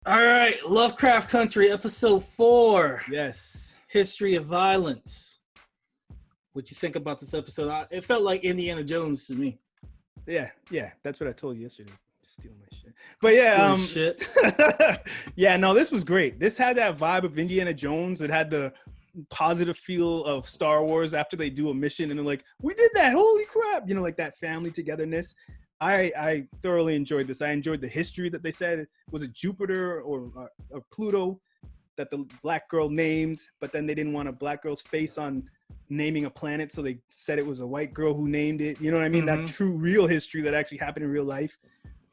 All right, Lovecraft Country, episode 4. Yes. History of Violence. What you think about this episode? It felt like Indiana Jones to me. Yeah, that's what I told you yesterday. Stealing my shit. But yeah, shit. Yeah, no, this was great. This had that vibe of Indiana Jones. It had the positive feel of Star Wars after they do a mission and they're like, we did that, holy crap. You know, like that family togetherness. I thoroughly enjoyed this. I enjoyed the history that they said. Was it Jupiter or Pluto that the black girl named, but then they didn't want a black girl's face on naming a planet, so they said it was a white girl who named it. You know what I mean? Mm-hmm. That true, real history that actually happened in real life.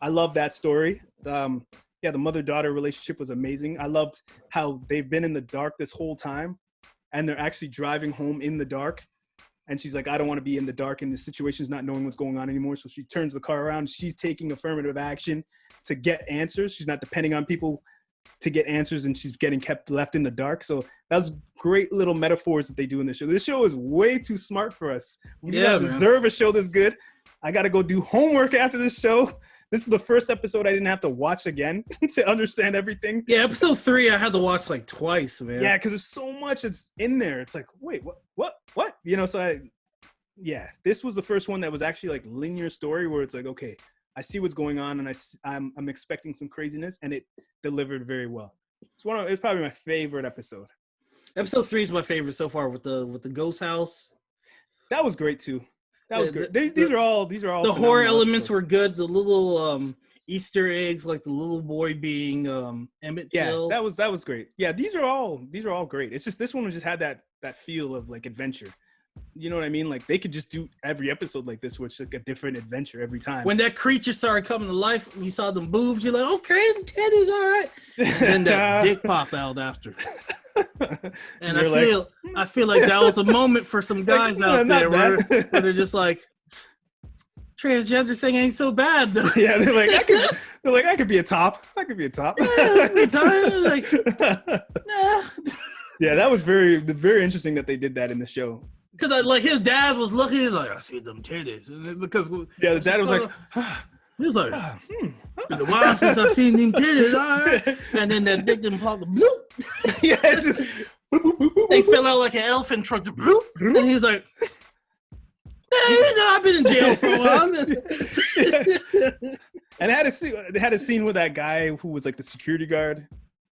I love that story. The mother-daughter relationship was amazing. I loved how they've been in the dark this whole time, and they're actually driving home in the dark. And she's like, I don't want to be in the dark in this situation, not knowing what's going on anymore. So she turns the car around. She's taking affirmative action to get answers. She's not depending on people to get answers, and she's getting kept left in the dark. So that's great little metaphors that they do in this show. This show is way too smart for us. We don't deserve a show this good. I got to go do homework after this show. This is the first episode I didn't have to watch again to understand everything. Yeah, episode 3 I had to watch like twice, man. Yeah, because there's so much that's in there. It's like, wait, what? You know, this was the first one that was actually like linear story where it's like, okay, I see what's going on and I'm expecting some craziness, and it delivered very well. It's probably my favorite episode. Episode 3 is my favorite so far with the ghost house. That was great too. That was great. These are all. The horror elements were good. The little Easter eggs, like the little boy being Emmett Till. Yeah, that was great. Yeah, these are all great. It's just this one just had that feel of like adventure. You know what I mean? Like they could just do every episode like this, which is like a different adventure every time. When that creature started coming to life, you saw them boobs. You're like, okay, the teddy's all right. And then that dick pop out after. And I feel like that was a moment for some guys out there where they're just like, transgender thing ain't so bad though. Yeah, they're like, I could be a top. I could be a top. Yeah, that was very interesting that they did that in the show. Because like his dad was looking, he's like, I see them titties, and because the dad was like, he was like, been a while since I've seen them titties, all right. And then that dick didn't pop the bloop. Yeah, it's just, they fell out like an elephant truck, the bloop, and he's like, I've been in jail for a while. And they had a scene with that guy who was like the security guard,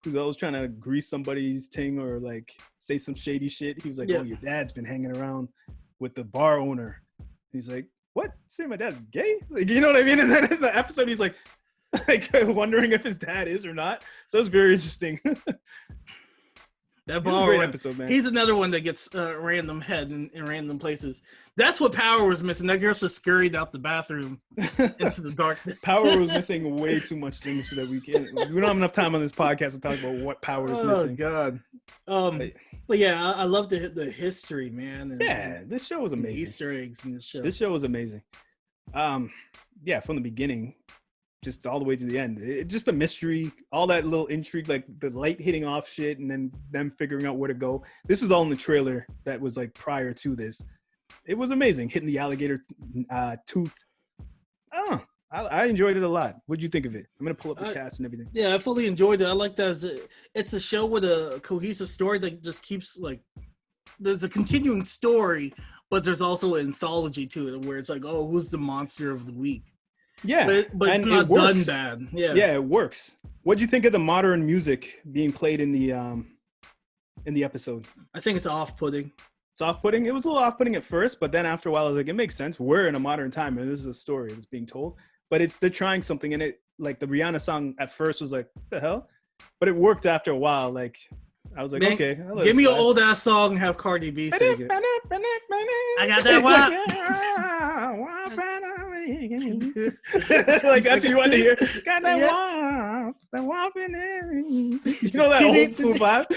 who's always trying to grease somebody's ting or like say some shady shit. He was like, oh, your dad's been hanging around with the bar owner. He's like, what? Say my dad's gay? Like, you know what I mean? And then in the episode, he's like wondering if his dad is or not. So it was very interesting. That was a great episode, man. He's another one that gets random head in random places. That's what Power was missing. That girl just scurried out the bathroom into the darkness. Power was missing way too much things so that we don't have enough time on this podcast to talk about what Power is missing. Oh, God. But yeah, I love the history, man. And this show was amazing. Easter eggs in this show. This show was amazing. From the beginning, just all the way to the end. Just the mystery, all that little intrigue, like the light hitting off shit and then them figuring out where to go. This was all in the trailer that was like prior to this. It was amazing. Hitting the alligator tooth. I enjoyed it a lot. What'd you think of it? I'm going to pull up the cast and everything. Yeah, I fully enjoyed it. I like that. It's a show with a cohesive story that just keeps like, there's a continuing story, but there's also an anthology to it where it's like, oh, who's the monster of the week? Yeah, but it's not done bad. Yeah, it works. What'd you think of the modern music being played in the episode? I think it's off-putting. It's off-putting. It was a little off-putting at first, but then after a while, I was like, it makes sense. We're in a modern time, and this is a story that's being told. But they're trying something, and it like the Rihanna song at first was like, what the hell? But it worked after a while. Like I was like, man, okay. Give me an old ass song and have Cardi B sing it. I got that wop. Like that's what you want to hear. Got that wop in it. You know that old school vibe?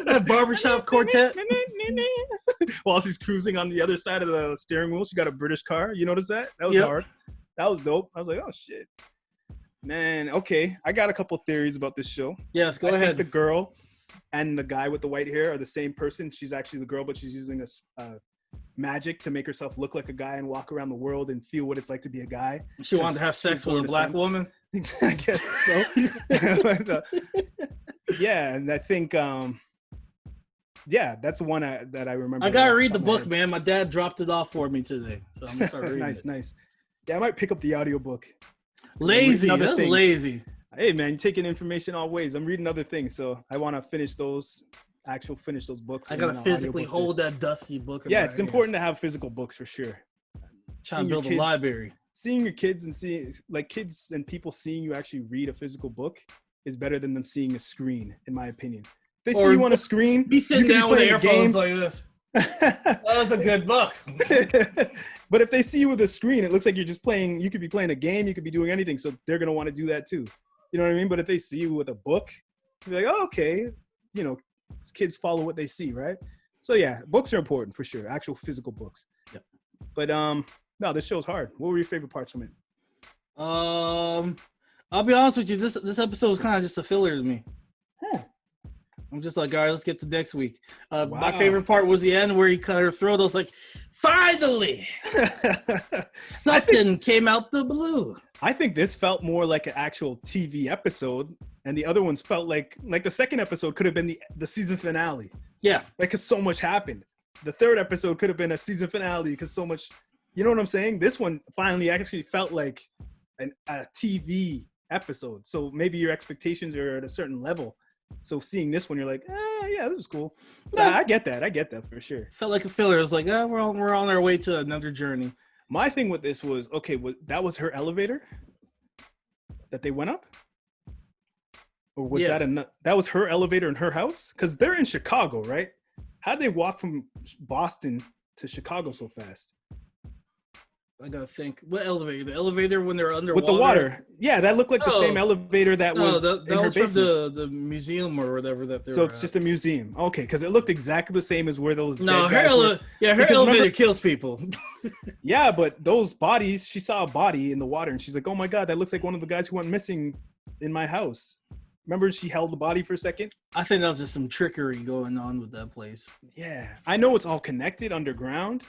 That barbershop quartet. While she's cruising on the other side of the steering wheel, she got a British car. You notice that? That was hard. That was dope. I was like, oh shit. Man, okay. I got a couple theories about this show. Yes, go ahead. I think the girl and the guy with the white hair are the same person. She's actually the girl, but she's using magic to make herself look like a guy and walk around the world and feel what it's like to be a guy. She wanted to have sex with a black woman. I guess so. But, yeah, and I think that's the one that I remember. I gotta read the book, man. My dad dropped it off for me today, so I'm gonna start reading. Nice. Yeah, I might pick up the audiobook. Lazy, that's lazy. Hey, man, you're taking information all ways. I'm reading other things, so I want to finish those books. I gotta physically hold that dusty book. Yeah, it's important to have physical books for sure. Trying to build a library. Seeing your kids and seeing kids and people seeing you actually read a physical book is better than them seeing a screen, in my opinion. If they see you on a screen, be sitting down with earphones like this. That was a good book. But if they see you with a screen, it looks like you're just playing. You could be playing a game. You could be doing anything. So they're gonna want to do that too. You know what I mean? But if they see you with a book, you're like, oh, okay. You know, kids follow what they see, right? So yeah, books are important for sure. Actual physical books. Yep. But no, this show's hard. What were your favorite parts from it? I'll be honest with you. This episode was kind of just a filler to me. I'm just like, all right, let's get to next week. Wow. My favorite part was the end where he cut her throat. I was like, finally, something came out the blue. I think this felt more like an actual TV episode, and the other ones felt like the second episode could have been the season finale. Yeah, because so much happened. The third episode could have been a season finale because so much. You know what I'm saying? This one finally actually felt like a TV episode. So maybe your expectations are at a certain level. So seeing this one, you're like, yeah, this is cool. So I get that for sure. Felt like a filler. It was like, we're on our way to another journey. My thing with this was, that was her elevator that they went up? Or was that was her elevator in her house? Because they're in Chicago, right? How did they walk from Boston to Chicago so fast? I gotta think. What elevator? The elevator when they're underwater? With the water. Yeah, that looked like the same elevator that was in her basement. From the museum or whatever that they were it's just a museum. Okay, because it looked exactly the same as where those her elevator kills people. Yeah, but those bodies, she saw a body in the water and she's like, oh my God, that looks like one of the guys who went missing in my house. Remember she held the body for a second? I think that was just some trickery going on with that place. Yeah, I know it's all connected underground,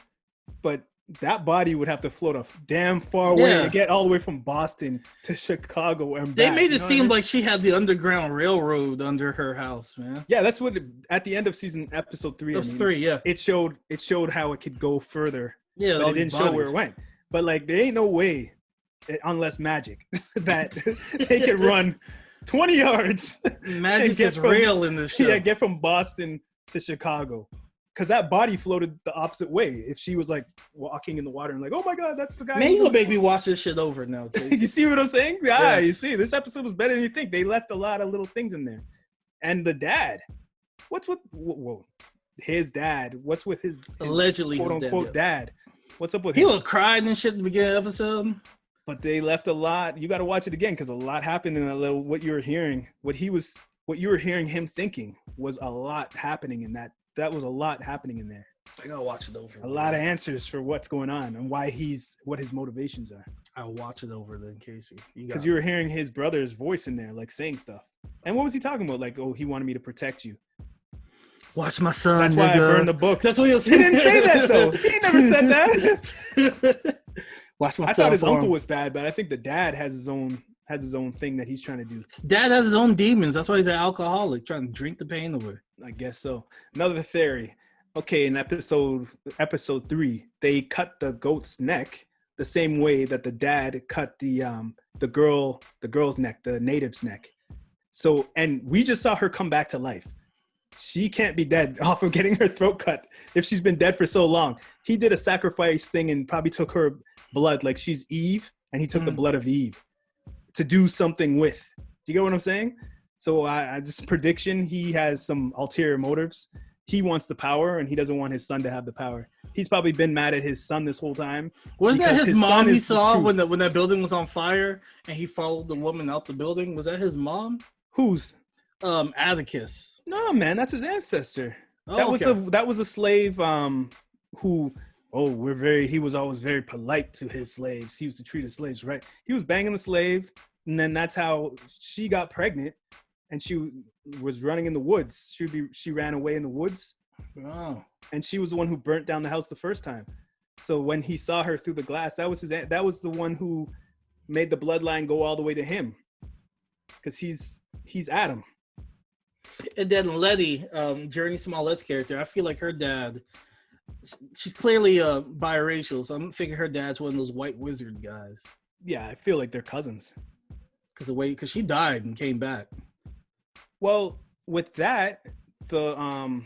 but that body would have to float a damn far away to get all the way from Boston to Chicago and back. They made it seem like she had the Underground Railroad under her house, man. Yeah, that's what at the end of episode 3. It showed how it could go further. Yeah, but it didn't show where it went. But like, there ain't no way, unless magic, that they could run 20 yards. Magic is real in this show. Yeah, get from Boston to Chicago. Because that body floated the opposite way. If she was like walking in the water and like, oh my God, that's the guy. Man, you'll make me watch this shit over now. You see what I'm saying? Yeah, yes. You see, this episode was better than you think. They left a lot of little things in there. And the dad, what's with his dad? What's with his allegedly quote unquote dad? What's up with him? He was crying and shit at the beginning of the episode. But they left a lot. You got to watch it again because a lot happened in that little. What you were hearing, what you were hearing him thinking was a lot happening in that. That was a lot happening in there. I gotta watch it over. A lot of answers for what's going on and what his motivations are. I'll watch it over then, Casey. Because you were hearing his brother's voice in there, like saying stuff. And what was he talking about? Like, oh, he wanted me to protect you. Watch my son. That's why I burned the book. That's what he was saying. He didn't say that though. He never said that. Watch my son. I thought his uncle was bad, but I think the dad has his own thing that he's trying to do. His dad has his own demons. That's why he's an alcoholic, trying to drink the pain away. I guess so. Another theory. Okay, in episode 3, they cut the goat's neck the same way that the dad cut the girl's neck, the native's neck. So, and we just saw her come back to life. She can't be dead off of getting her throat cut if she's been dead for so long. He did a sacrifice thing and probably took her blood, like she's Eve, and he took the blood of Eve to do something with. Do you get what I'm saying? So I just prediction, he has some ulterior motives. He wants the power and he doesn't want his son to have the power. He's probably been mad at his son this whole time. Wasn't that his mom he saw when that building was on fire and he followed the woman out the building? Was that his mom? Whose? Atticus. No, man, that's his ancestor. Oh, that was a slave who he was always very polite to his slaves. He used to treat his slaves right. He was banging the slave, and then that's how she got pregnant. And she was running in the woods. She ran away in the woods, Oh. And she was the one who burnt down the house the first time. So when he saw her through the glass, that was the one who made the bloodline go all the way to him. Because he's Adam. And then Letty, Journey Smollett's character, I feel like her dad, she's clearly biracial, so I'm thinking her dad's one of those white wizard guys. Yeah, I feel like they're cousins. Because she died and came back. Well, with that, the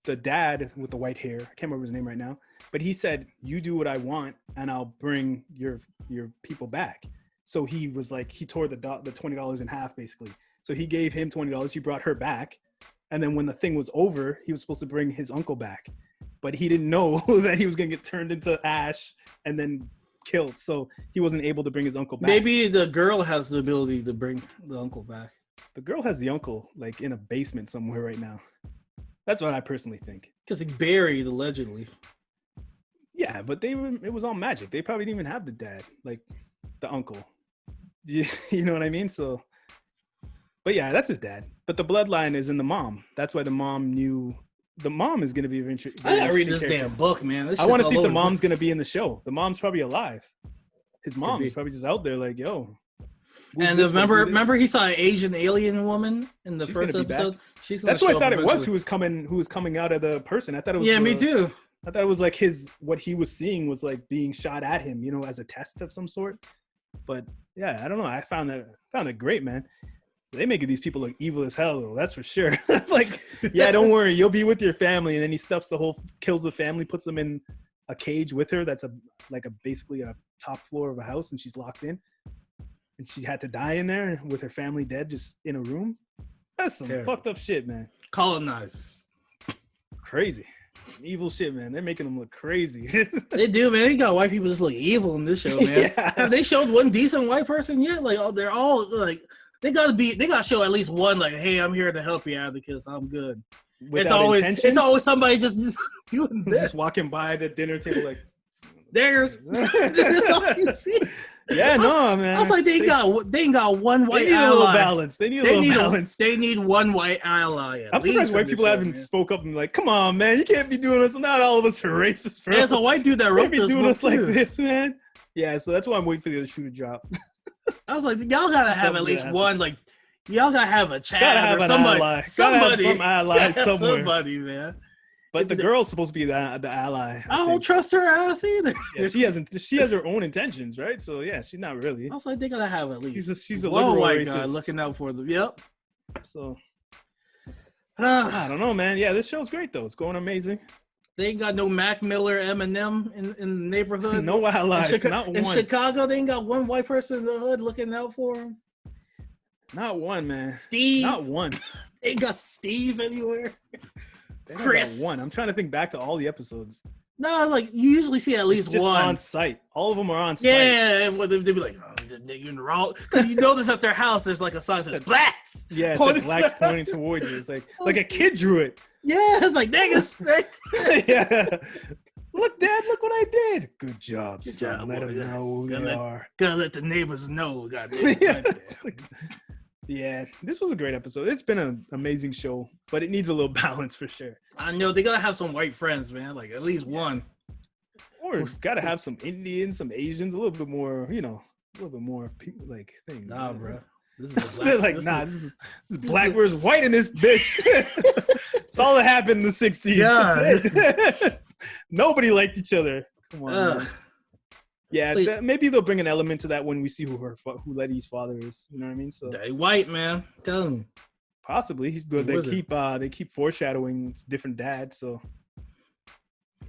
dad with the white hair, I can't remember his name right now, but he said, "You do what I want, and I'll bring your people back." So he was like, he tore the $20 in half, basically. So he gave him $20. He brought her back, and then when the thing was over, he was supposed to bring his uncle back, but he didn't know that he was gonna get turned into ash and then killed. So he wasn't able to bring his uncle back. Maybe the girl has the ability to bring the uncle back. The girl has the uncle like in a basement somewhere right now. That's what I personally think. Because he's buried, allegedly. Yeah, but it was all magic. They probably didn't even have the dad, like the uncle. You know what I mean? So, but yeah, that's his dad. But the bloodline is in the mom. That's why the mom knew. The mom is going to be of interest. I gotta read this damn book, man. I want to see if the mom's going to be in the show. The mom's probably alive. His mom is probably just out there like, yo. And remember he saw an Asian alien woman in the first episode? That's what I thought it was who was coming out of the person. I thought it was. Yeah, me too. I thought it was like what he was seeing was like being shot at him, you know, as a test of some sort. But yeah, I don't know. I found it great, man. They making these people look evil as hell, though. That's for sure. Like, yeah, don't worry, you'll be with your family, and then he kills the family, puts them in a cage with her. That's basically a top floor of a house, and she's locked in, and she had to die in there with her family dead, just in a room. That's some fucked up shit, man. Colonizers, crazy, evil shit, man. They're making them look crazy. They do, man. They got white people just look evil in this show, man. Yeah. Have they showed one decent white person yet? Like, oh, they're all like. They gotta show at least one, like, hey, I'm here to help you out because I'm good. It's always somebody just doing this. Just walking by the dinner table like, there's that's all you see. Yeah, no, man. I was like, they ain't got one white ally. They need a little balance. They need balance. They need one white ally. I'm surprised white people haven't spoke up and be like, come on, man, you can't be doing this. Not all of us are racist, bro. There's a white dude that wrote this doing us like this, man. Yeah, so that's why I'm waiting for the other shoe to drop. I was like, y'all gotta have at least one, like, y'all gotta have a chat have or somebody. Ally. Somebody, have some ally somewhere. Somebody, man. But the girl's supposed to be the ally. I don't trust her ass either. Yeah, she has her own intentions, right? So yeah, she's not really. I was like, they gotta have at least. She's a liberal white racist. guy looking out for them. Yep. So I don't know, man. Yeah, this show's great though. It's going amazing. They ain't got no Mac Miller, Eminem in the neighborhood. No allies. Not one. In Chicago, they ain't got one white person in the hood looking out for them. Not one, man. Steve. Not one. They ain't got Steve anywhere. Chris. One. I'm trying to think back to all the episodes. No, like you usually see at least just one on site. All of them are on site. Yeah, well, they'd be like, "Oh, you're in the wrong," because you notice at their house there's like a sign that says "blacks." Yeah, it's like blacks pointing towards you. It's like a kid drew it. Yeah, it's like niggas, right? Yeah. Look, Dad, look what I did. Good job, son. Let them know who they are. Gotta let the neighbors know. Yeah, this was a great episode. It's been an amazing show, but it needs a little balance for sure. I know they gotta have some white friends, man. Like at least one. Or it's gotta have some Indians, some Asians, a little bit more, you know, a little bit more like thing. Nah, bro. This is a black. This is black versus white in this bitch. It's all that happened in the 60s. Yeah. Nobody liked each other. Come on. Man. Yeah, maybe they'll bring an element to that when we see who Letty's father is. You know what I mean? So they white, man. Tell him. Possibly. He's good. They keep foreshadowing it's different dad. So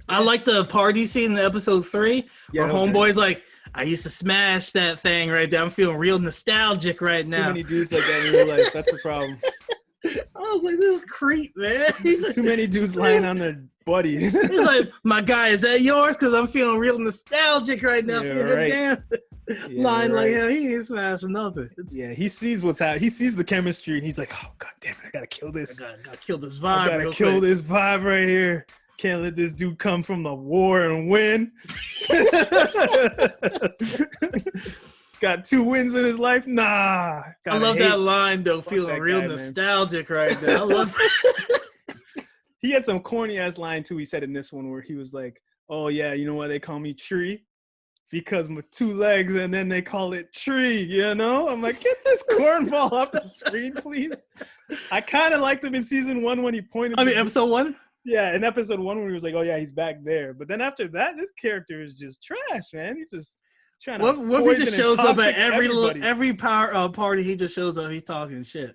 I like the party scene in episode 3 where homeboy's like, I used to smash that thing right there. I'm feeling real nostalgic right now. Too many dudes like that in real life. That's the problem. I was like, this is creep, man. Too many dudes lying on their buddy. He's like, my guy, is that yours? Because I'm feeling real nostalgic right now. Yeah, seeing him dancing. Lying like hell. He ain't smashing nothing. Yeah, he sees what's happening. He sees the chemistry, and he's like, oh, God damn it, I got to kill this. I gotta kill this vibe. I got to kill this vibe right here. Can't let this dude come from the war and win. Got 2 wins in his life? Nah. I love that line, though. Feeling real nostalgic right there. I love He had some corny ass line too. He said in this one where he was like, "Oh yeah, you know why they call me Tree? Because my 2 legs, and then they call it Tree." You know, I'm like, get this cornball off the screen, please. I kind of liked him in season 1 when he pointed. Episode 1. Yeah, in episode 1 when he was like, "Oh yeah, he's back there." But then after that, this character is just trash, man. He's just trying to. What if he just shows up at every power party? He just shows up. He's talking shit.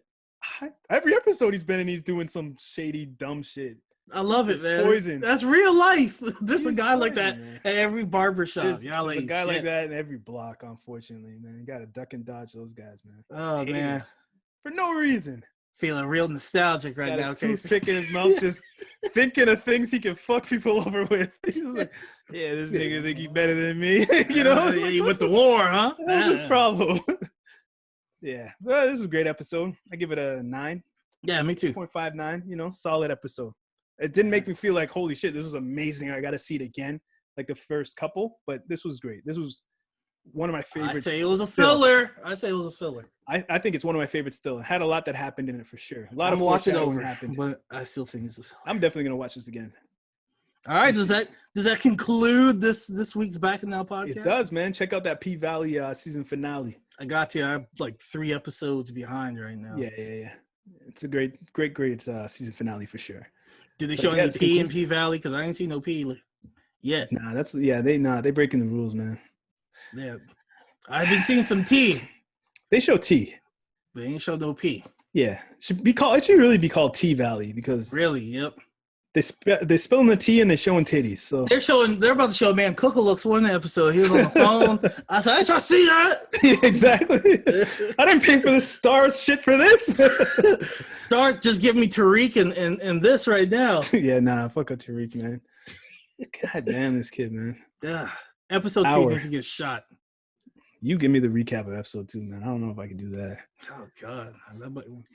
Every episode he's been in, he's doing some shady, dumb shit. I love it, man. Poison. That's real life. There's a guy like that at every barbershop. There's a guy like that in every block, unfortunately, man. You got to duck and dodge those guys, man. Oh, man. For no reason. Feeling real nostalgic right now. Toothpick in his mouth, just thinking of things he can fuck people over with. He's like, yeah, this nigga think he better than me. You know? He went to war, huh? That's his problem. Yeah. Well, this was a great episode. I give it a 9. Yeah, me too. 0.59, you know, solid episode. It didn't make me feel like, holy shit, this was amazing. I got to see it again, like the first couple. But this was great. This was one of my favorites. I say it was a filler. I think it's one of my favorites still. It had a lot that happened in it for sure. A lot of watching over happened. But I still think it's a filler. I'm definitely going to watch this again. All right. Does that conclude this week's Bacchanal Podcast? It does, man. Check out that P-Valley season finale. I got you. I'm like 3 episodes behind right now. Yeah. It's a great season finale for sure. Did they show any P in P-Valley? Because I ain't seen no P yet. Nah, they breaking the rules, man. Yeah. I've been seeing some T. They show T. They ain't show no P. Yeah. It should really be called T-Valley because really, yep. They spilling the tea and they're showing titties. So they're about to show man Coco looks one episode. He was on the phone. I said, I try to see that. Yeah, exactly. I didn't pay for this Stars shit for this. Stars just give me Tariq and this right now. Yeah, nah, fuck up Tariq, man. God damn this kid, man. Yeah. Episode 2 needs to get shot. You give me the recap of episode 2, man. I don't know if I can do that. Oh God,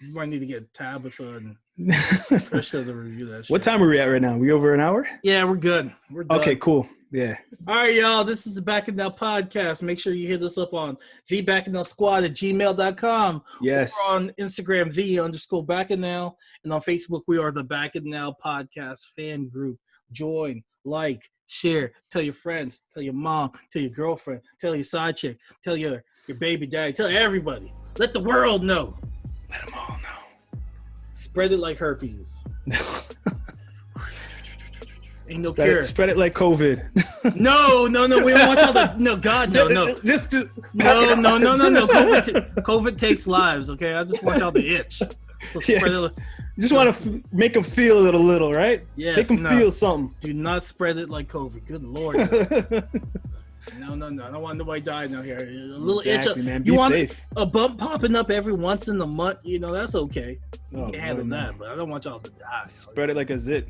you might need to get Tabitha and Trisha to review that shit. What time are we at right now? We over an hour? Yeah, we're good. We're done. Okay, cool. Yeah. All right, y'all. This is the Bacchanal Podcast. Make sure you hit us up on thebacchanalsquad@gmail.com. Yes. We're on Instagram, _Bacchanal, and on Facebook, we are the Bacchanal Podcast fan group. Join, like, share, tell your friends, tell your mom, tell your girlfriend, tell your side chick, tell your baby daddy, tell everybody. Let the world know. Let them all know. Spread it like herpes. Ain't no cure. Spread it like COVID. No. We don't want y'all to. No, God, no. Just no. COVID takes lives. Okay, I just want y'all to itch. So spread it. You just want to make them feel it a little, right? Yes. Make them feel something. Do not spread it like COVID. Good Lord. No. I don't want nobody dying out here. A little itch. Man. You want safe. A bump popping up every once in a month. You know, that's okay. You can handle that, but I don't want y'all to die. Spread it like a zit.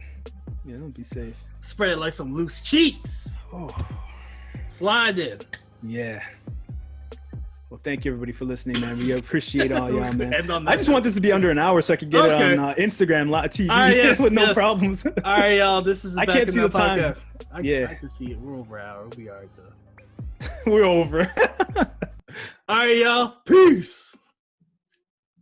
Yeah, don't be safe. Spread it like some loose cheeks. Oh. Slide it. Yeah. Well, thank you everybody for listening, man. We appreciate all y'all, man. I just note. want this to be under an hour so I can get it on Instagram TV with no problems. All right, y'all. This is the I can't see the time. I can see it. We're over an hour. We'll be all right, though. We're over. All right, y'all. Peace.